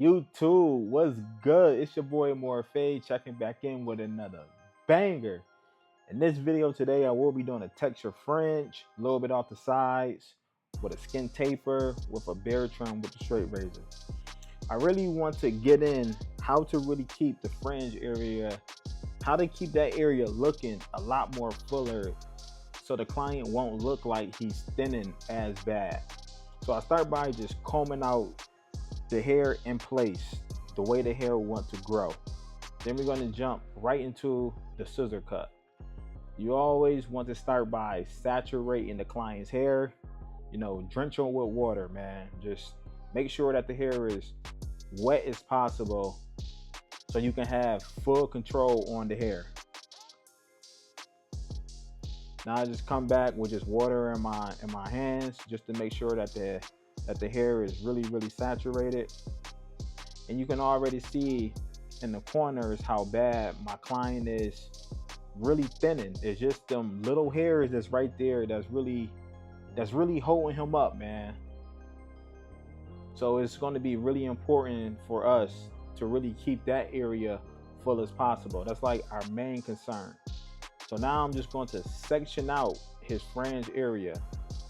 YouTube, what's good? It's your boy Morphe checking back in with another banger. In this video today, I will be doing a texture fringe, a little bit off the sides, with a skin taper, with a bare trim with the straight razor. I really want to get in how to really keep the fringe area, how to keep that area looking a lot more fuller so the client won't look like he's thinning as bad. So I start by just combing out the hair in place, the way the hair wants to grow. Then we're going to jump right into the scissor cut. You always want to start by saturating the client's hair, drench them with water, man. Just make sure that the hair is wet as possible so you can have full control on the hair. Now I just come back with just water in my hands just to make sure that the hair is really saturated. And you can already see in the corners how bad my client is really thinning. It's just them little hairs that's right there that's really holding him up, man. So it's going to be really important for us to really keep that area full as possible. That's like our main concern. So now I'm just going to section out his fringe area,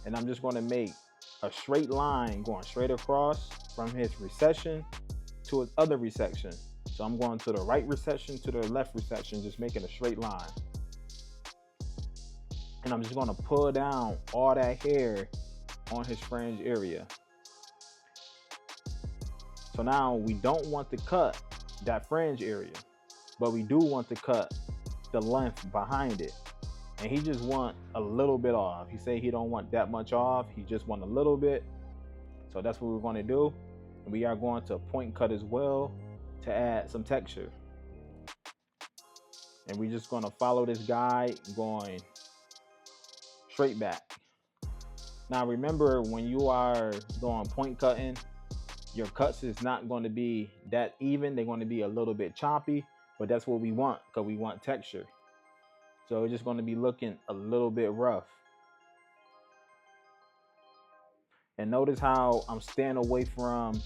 and I'm just going to make a straight line going straight across from his recession to his other recession. So I'm going to the right recession to the left recession, just making a straight line. And I'm just going to pull down all that hair on his fringe area. So now we don't want to cut that fringe area, but we do want to cut the length behind it. And he just want a little bit off. He say he don't want that much off. He just want a little bit. So that's what we're going to do. And we are going to point cut as well to add some texture. And we're just going to follow this guide going straight back. Now remember, when you are doing point cutting, your cuts is not going to be that even. They're going to be a little bit choppy, but that's what we want because we want texture. So it's just going to be looking a little bit rough. And notice how I'm staying away from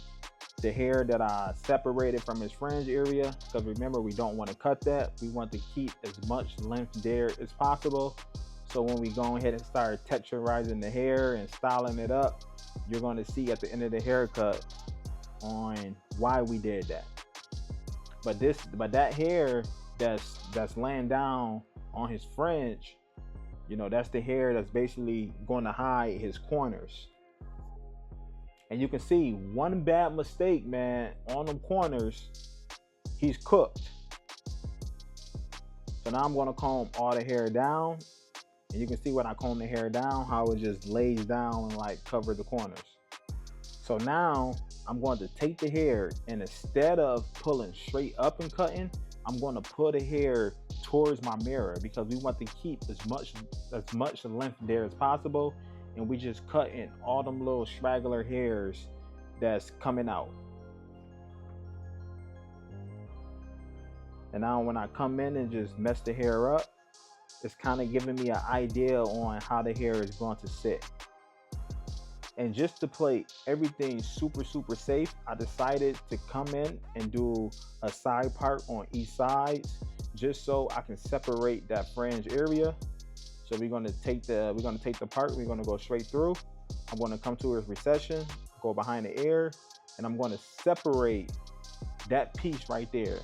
the hair that I separated from his fringe area, because remember, we don't want to cut that. We want to keep as much length there as possible. So when we go ahead and start texturizing the hair and styling it up, you're going to see at the end of the haircut on why we did that. But that hair that's laying down on his fringe, that's the hair that's basically going to hide his corners. And you can see one bad mistake, man, on them corners, he's cooked. So now I'm going to comb all the hair down, and you can see when I comb the hair down how it just lays down and like cover the corners. So now I'm going to take the hair, and instead of pulling straight up and cutting, I'm going to pull the hair towards my mirror, because we want to keep as much length there as possible. And we just cutting all them little straggler hairs that's coming out. And now when I come in and just mess the hair up, it's kind of giving me an idea on how the hair is going to sit. And just to play everything super safe, I decided to come in and do a side part on each side, just so I can separate that fringe area. So we're going to take the part, we're going to go straight through. I'm going to come to his recession, go behind the ear, and I'm going to separate that piece right there.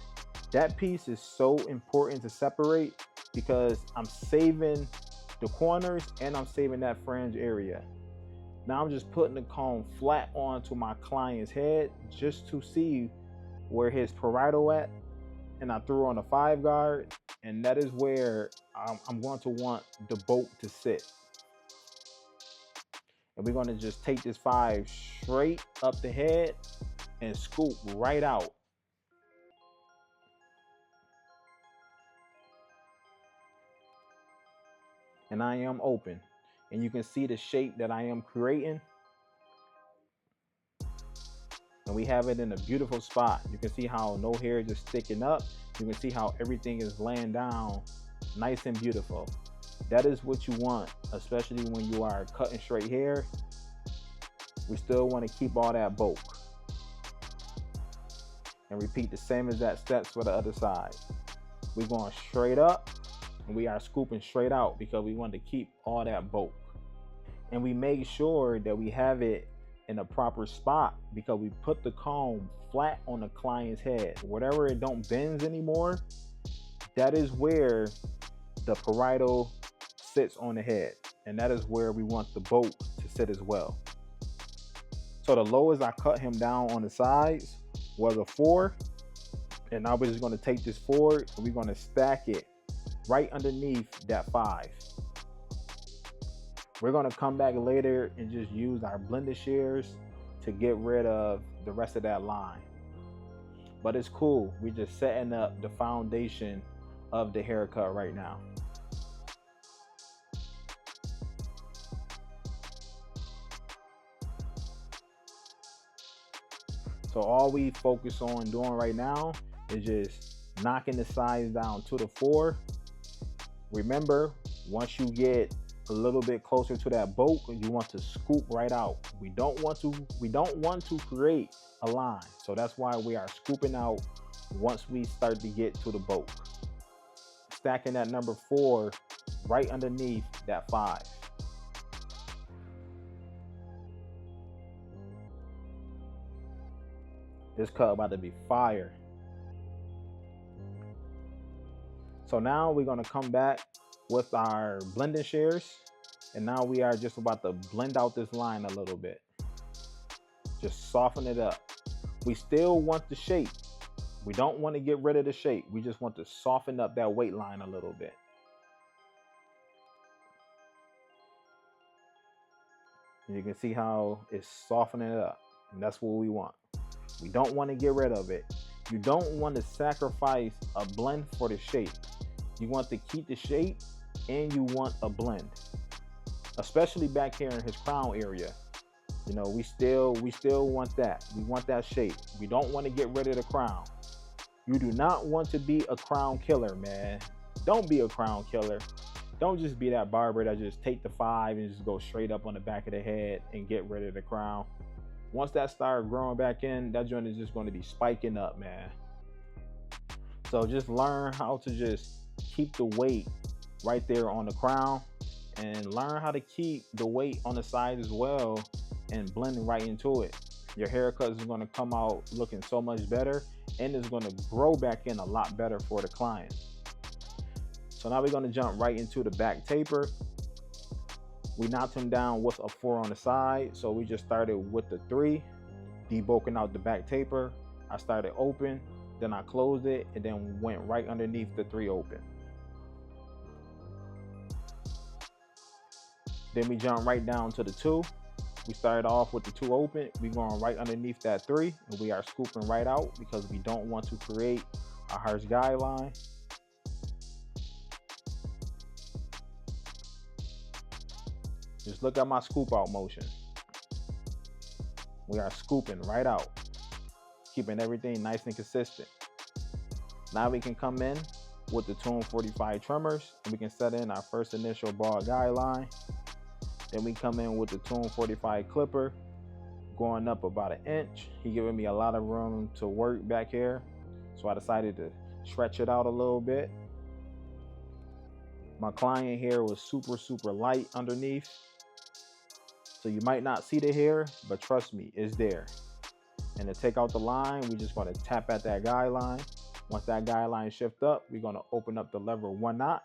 That piece is so important to separate because I'm saving the corners and I'm saving that fringe area. Now I'm just putting the comb flat onto my client's head just to see where his parietal at. And I threw on a 5 guard, and that is where I'm going to want the bolt to sit. And we're going to just take this 5 straight up the head and scoop right out. And I am open, and you can see the shape that I am creating. And we have it in a beautiful spot. You can see how no hair is just sticking up. You can see how everything is laying down nice and beautiful. That is what you want, especially when you are cutting straight hair. We still want to keep all that bulk. and repeat the same exact steps for the other side. We're going straight up and we are scooping straight out because we want to keep all that bulk. And we make sure that we have it in a proper spot because we put the comb flat on the client's head. Whatever it don't bends anymore, that is where the parietal sits on the head. And that is where we want the bolt to sit as well. So the lowest I cut him down on the sides was a 4. And now we're just going to take this forward and we're going to stack it right underneath that 5. We're going to come back later and just use our blended shears to get rid of the rest of that line. But it's cool. We're just setting up the foundation of the haircut right now. So all we focus on doing right now is just knocking the sides down to the 4. Remember, once you get a little bit closer to that bolt, you want to scoop right out. We don't want to create a line. So that's why we are scooping out once we start to get to the bolt. Stacking that number 4 right underneath that 5. This cut about to be fire. So now we're going to come back with our blending shears, and now we are just about to blend out this line a little bit. Just soften it up. We still want the shape. We don't want to get rid of the shape. We just want to soften up that weight line a little bit. And you can see how it's softening it up, and that's what we want. We don't want to get rid of it. You don't want to sacrifice a blend for the shape. You want to keep the shape and you want a blend, especially back here in his crown area. You know, we still want that. We want that shape. We don't want to get rid of the crown. You do not want to be a crown killer, man. Don't be a crown killer. Don't just be that barber that just take the 5 and just go straight up on the back of the head and get rid of the crown. Once that starts growing back in, that joint is just going to be spiking up, man. So just learn how to just keep the weight right there on the crown, and learn how to keep the weight on the side as well and blend right into it. Your haircut is going to come out looking so much better, and it's going to grow back in a lot better for the client. So now we're going to jump right into the back taper. We knocked him down with a 4 on the side, so we just started with the 3, debulking out the back taper. I started open, then I closed it, and then went right underneath the 3 open. Then we jump right down to the 2. We started off with the 2 open. We're going right underneath that 3, and we are scooping right out because we don't want to create a harsh guideline. Just look at my scoop out motion. We are scooping right out, keeping everything nice and consistent. Now we can come in with the 245 trimmers, and we can set in our first initial bald guideline. Then we come in with the 245 clipper, going up about 1 inch. He giving me a lot of room to work back here, so I decided to stretch it out a little bit. My client hair was super light underneath, so you might not see the hair, but trust me, it's there. And to take out the line, we just want to tap at that guideline. Once that guideline shift up, we're going to open up the lever 1 notch.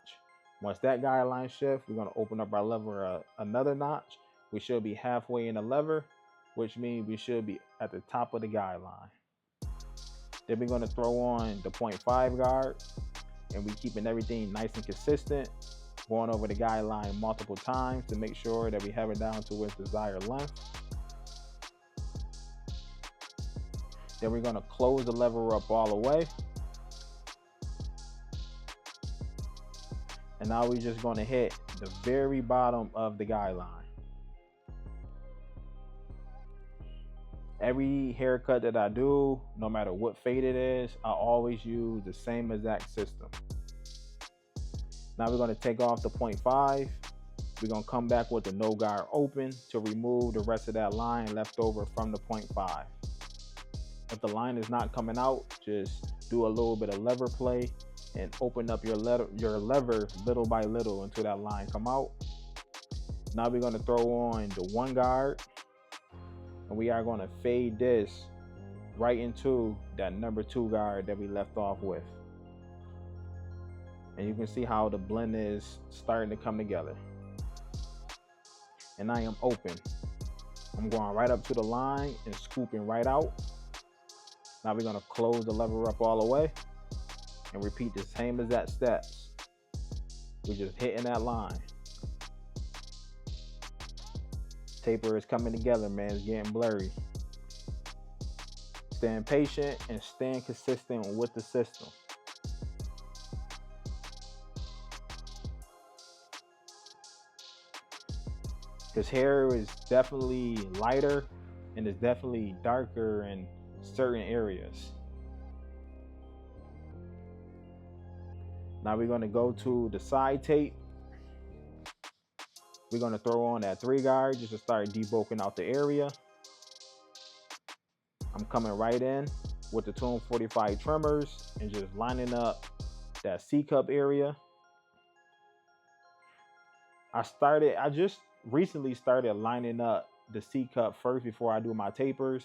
Once that guideline shift, we're going to open up our lever another notch. We should be halfway in the lever, which means we should be at the top of the guideline. Then we're going to throw on the 0.5 guard, and we keeping everything nice and consistent, going over the guideline multiple times to make sure that we have it down to its desired length. Then we're going to close the lever up all the way. And now we're just going to hit the very bottom of the guideline. Every haircut that I do, no matter what fade it is, I always use the same exact system. Now we're going to take off the 0.5. We're going to come back with the no guard open to remove the rest of that line left over from the 0.5. If the line is not coming out, just do a little bit of lever play and open up your lever little by little until that line come out. Now we're going to throw on the one guard, and we are going to fade this right into that number 2 guard that we left off with. And you can see how the blend is starting to come together. And I am open. I'm going right up to the line and scooping right out. Now we're going to close the lever up all the way and repeat the same exact steps. We're just hitting that line. Taper is coming together, man. It's getting blurry. Staying patient and staying consistent with the system. His hair is definitely lighter and is definitely darker in certain areas. Now we're going to go to the side tape. We're going to throw on that 3 guard just to start debulking out the area. I'm coming right in with the 245 trimmers and just lining up that C-cup area. I just recently started lining up the C-cup first before I do my tapers.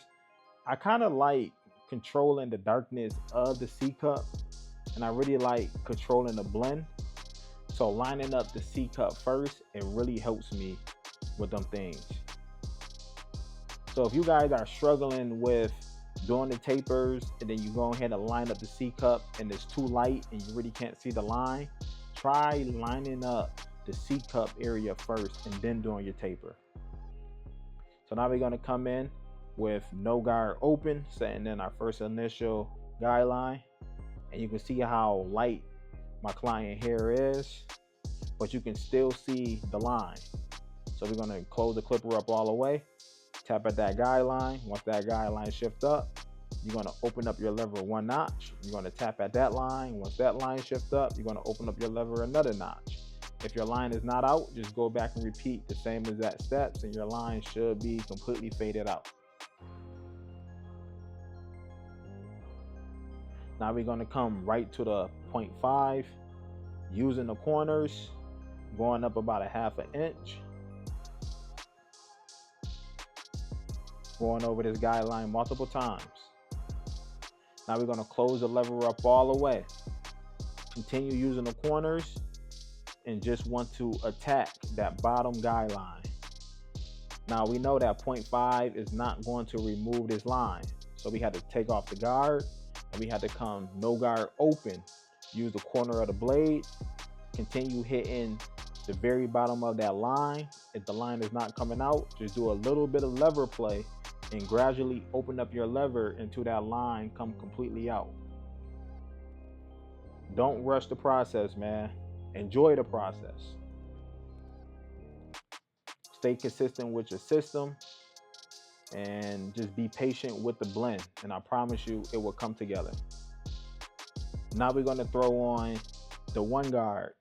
I kind of like controlling the darkness of the C-cup, and I really like controlling the blend. So lining up the C-cup first, it really helps me with them things. So if you guys are struggling with doing the tapers and then you go ahead and line up the C-cup and it's too light and you really can't see the line, try lining up the C-cup area first and then doing your taper. So now we're going to come in with no guard open, setting in our first initial guideline. And you can see how light my client hair is, but you can still see the line. So we're going to close the clipper up all the way, tap at that guideline. Once that guideline shifts up, you're going to open up your lever 1 notch. You're going to tap at that line. Once that line shifts up, you're going to open up your lever another notch. If your line is not out, just go back and repeat the same exact steps and your line should be completely faded out. Now we're going to come right to the 0.5, using the corners, going up about a 1/2 inch. Going over this guideline multiple times. Now we're going to close the lever up all the way. Continue using the corners and just want to attack that bottom guideline. Now we know that 0.5 is not going to remove this line. So we had to take off the guard and we had to come no guard open. Use the corner of the blade. Continue hitting the very bottom of that line. If the line is not coming out, just do a little bit of lever play and gradually open up your lever until that line come completely out. Don't rush the process, man. Enjoy the process. Stay consistent with your system and just be patient with the blend, and I promise you it will come together. Now we're going to throw on the 1 guard,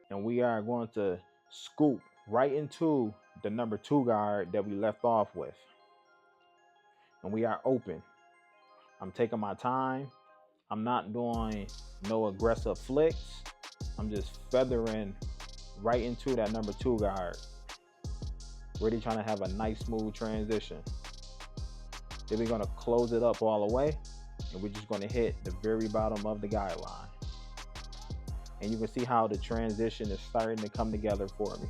and we are going to scoop right into the number 2 guard that we left off with. And we are open. I'm taking my time. I'm not doing no aggressive flicks. I'm just feathering right into that number 2 guard. Really trying to have a nice smooth transition. Then we're going to close it up all the way, and we're just going to hit the very bottom of the guideline. And you can see how the transition is starting to come together for me.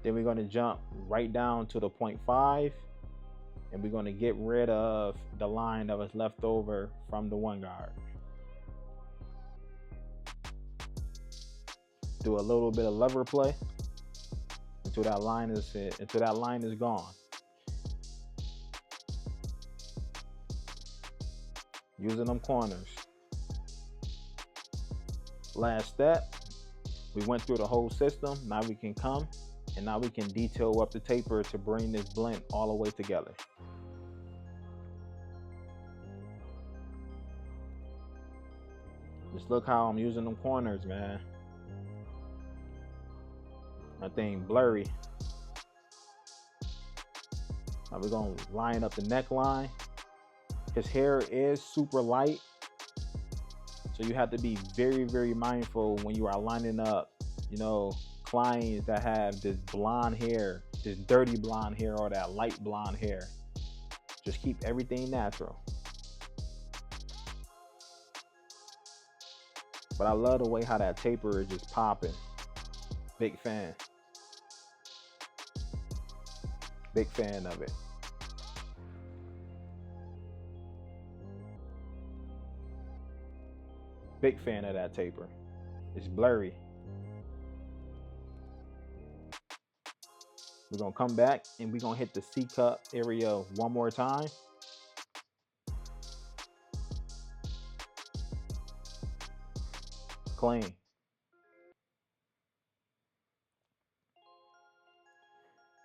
Then we're going to jump right down to the 0.5, and we're going to get rid of the line that was left over from the 1 guard. Do a little bit of lever play until that line is gone. Using them corners. Last step, we went through the whole system. Now we can come and now we can detail up the taper to bring this blend all the way together. Just look how I'm using them corners, man. That thing blurry. Now Now we're gonna line up the neckline. His hair is super light, so you have to be very, very mindful when you are lining up, you know, clients that have this blonde hair, this dirty blonde hair, or that light blonde hair. Just keep everything natural. But I love the way how that taper is just popping. Big fan. Big fan of it. Big fan of that taper. It's blurry. We're gonna come back and we're gonna hit the C-cup area one more time. Clean.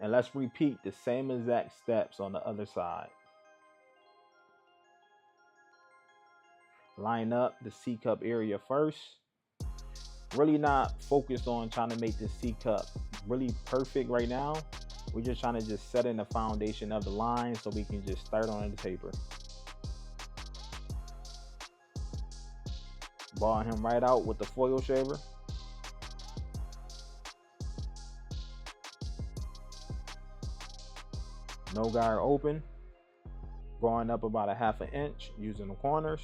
And let's repeat the same exact steps on the other side. Line up the C-cup area first. Really not focused on trying to make the C-cup really perfect right now. We're just trying to just set in the foundation of the line so we can just start on the taper. Ball him right out with the foil shaver. No guard open. Going up about a 1/2 inch using the corners.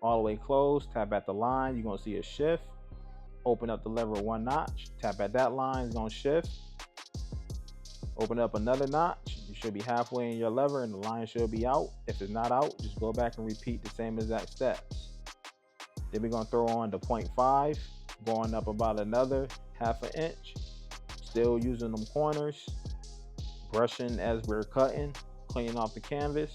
All the way closed, tap at the line, you're gonna see a shift. Open up the lever 1 notch, tap at that line, it's gonna shift. Open up another notch, you should be halfway in your lever and the line should be out. If it's not out, just go back and repeat the same exact steps. Then we're gonna throw on the 0.5, going up about another 1/2 inch. Still using them corners, brushing as we're cutting, cleaning off the canvas.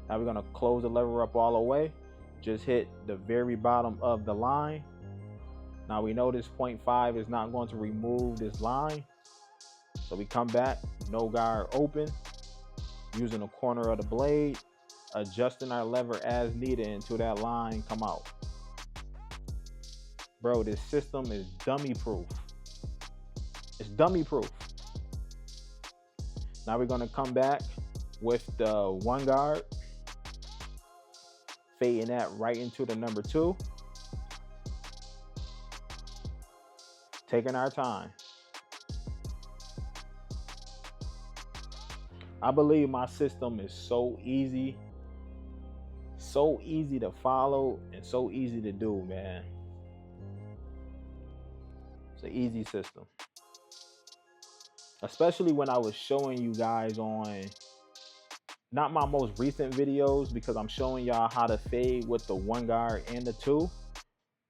Now we're gonna close the lever up all the way. Just hit the very bottom of the line. Now we know this 0.5 is not going to remove this line. So we come back, no guard open, using the corner of the blade, adjusting our lever as needed until that line come out. Bro, this system is dummy proof. It's dummy proof. Now we're gonna come back with the 1 guard, fading that right into the number 2. Taking our time. I believe my system is so easy to follow and so easy to do, man. It's an easy system. Especially when I was showing you guys on, not my most recent videos, because I'm showing y'all how to fade with the 1 guard and the 2.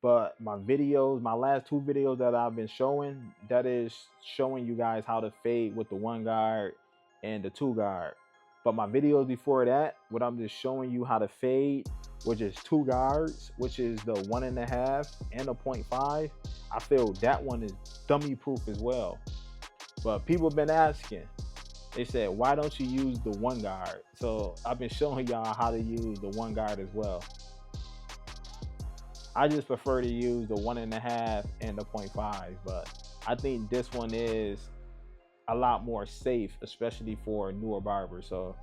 But my videos, my last 2 videos that I've been showing, that is showing you guys how to fade with the 1 guard and the 2 guard. But my videos before that, what I'm just showing you how to fade, which is 2 guards, which is the 1.5 and the 0.5. I feel that one is dummy proof as well. But people have been asking, they said, why don't you use the 1 guard? So I've been showing y'all how to use the 1 guard as well. I just prefer to use the 1.5 and the 0.5, but I think this one is a lot more safe, especially for newer barbers. So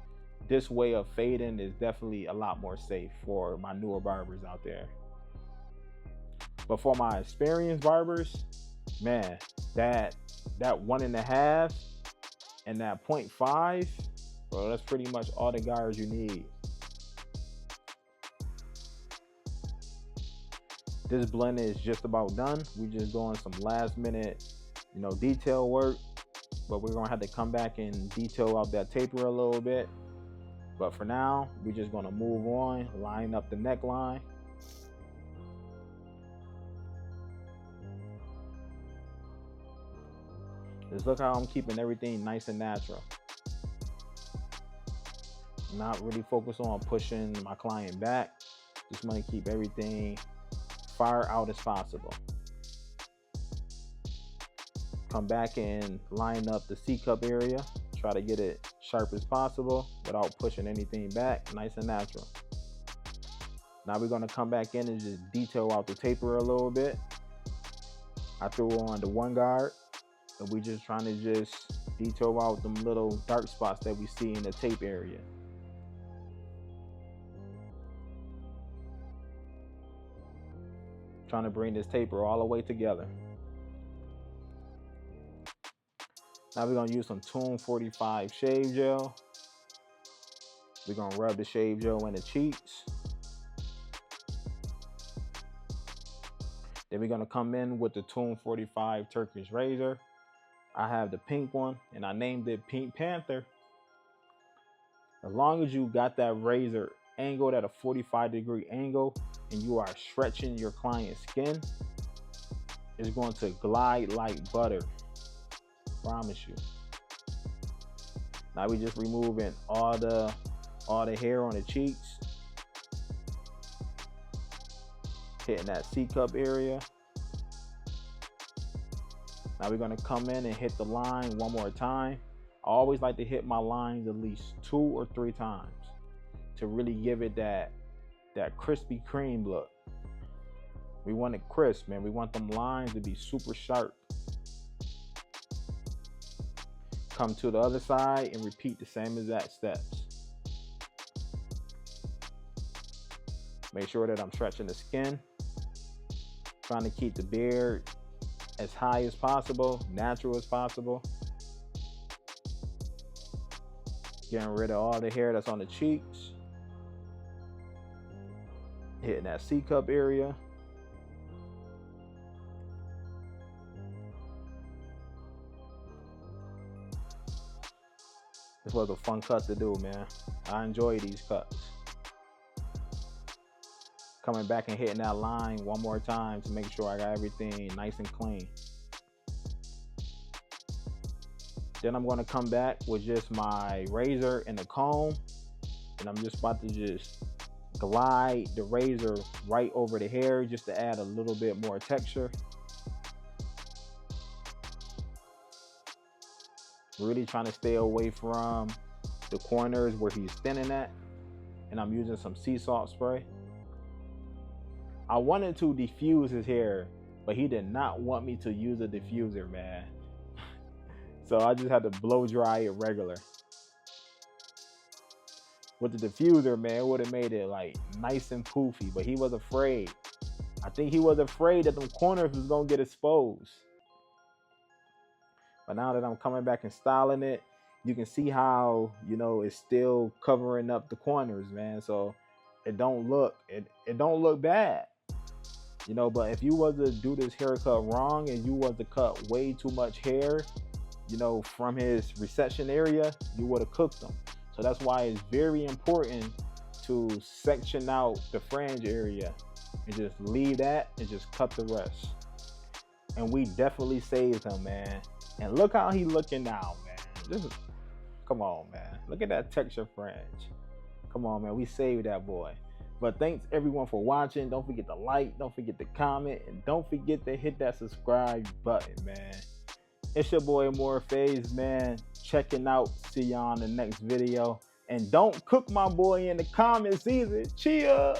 this way of fading is definitely a lot more safe for my newer barbers out there. But for my experienced barbers, man, that 1.5 and that 0.5, bro, that's pretty much all the guards you need. This blend is just about done. We're just doing some last minute, detail work, but we're gonna have to come back and detail out that taper a little bit. But for now, we're just gonna move on, line up the neckline. Just look how I'm keeping everything nice and natural. Not really focused on pushing my client back. Just want to keep everything far out as possible. Come back and line up the C-cup area. Try to get it sharp as possible without pushing anything back. Nice and natural. Now we're going to come back in and just detail out the taper a little bit. I threw on the 1 guard, and we just trying to just detail out them little dark spots that we see in the tape area. Trying to bring this taper all the way together. Now we're gonna use some Tune 45 shave gel. We're gonna rub the shave gel in the cheeks. Then we're gonna come in with the Tune 45 Turkish razor. I have the pink one, and I named it Pink Panther. As long as you got that razor angled at a 45-degree angle and you are stretching your client's skin, it's going to glide like butter. Promise you. Now we just removing all the hair on the cheeks, hitting that C-cup area. Now we're gonna come in and hit the line one more time. I always like to hit my lines at least 2 or 3 times to really give it that Krispy Kreme look. We want it crisp, man. We want them lines to be super sharp. Come to the other side and repeat the same exact steps. Make sure that I'm stretching the skin. Trying to keep the beard as high as possible, natural as possible. Getting rid of all the hair that's on the cheeks. Hitting that C-cup area. This was a fun cut to do, man. I enjoy these cuts. Coming back and hitting that line one more time to make sure I got everything nice and clean. Then I'm gonna come back with just my razor and the comb, and I'm just about to just glide the razor right over the hair just to add a little bit more texture. Really trying to stay away from the corners where he's thinning at, and I'm using some sea salt spray. I wanted to diffuse his hair, but he did not want me to use a diffuser, man. So I just had to blow dry it regular. With the diffuser, man, it would have made it like nice and poofy, but he was afraid. I think he was afraid that the corners was gonna get exposed. But now that I'm coming back and styling it, you can see how, you know, it's still covering up the corners, man. So it don't look bad. You know, but if you was to do this haircut wrong and you was to cut way too much hair, you know, from his recession area, you would have cooked him. So that's why it's very important to section out the fringe area and just leave that and just cut the rest. And we definitely saved him, man. And look how he looking now, man. Come on, man. Look at that texture fringe. Come on, man. We saved that boy. But thanks everyone for watching. Don't forget to like, don't forget to comment, and don't forget to hit that subscribe button, man. It's your boy Morpheus, man. Checking out. See y'all on the next video. And don't cook my boy in the comments either. Cheers.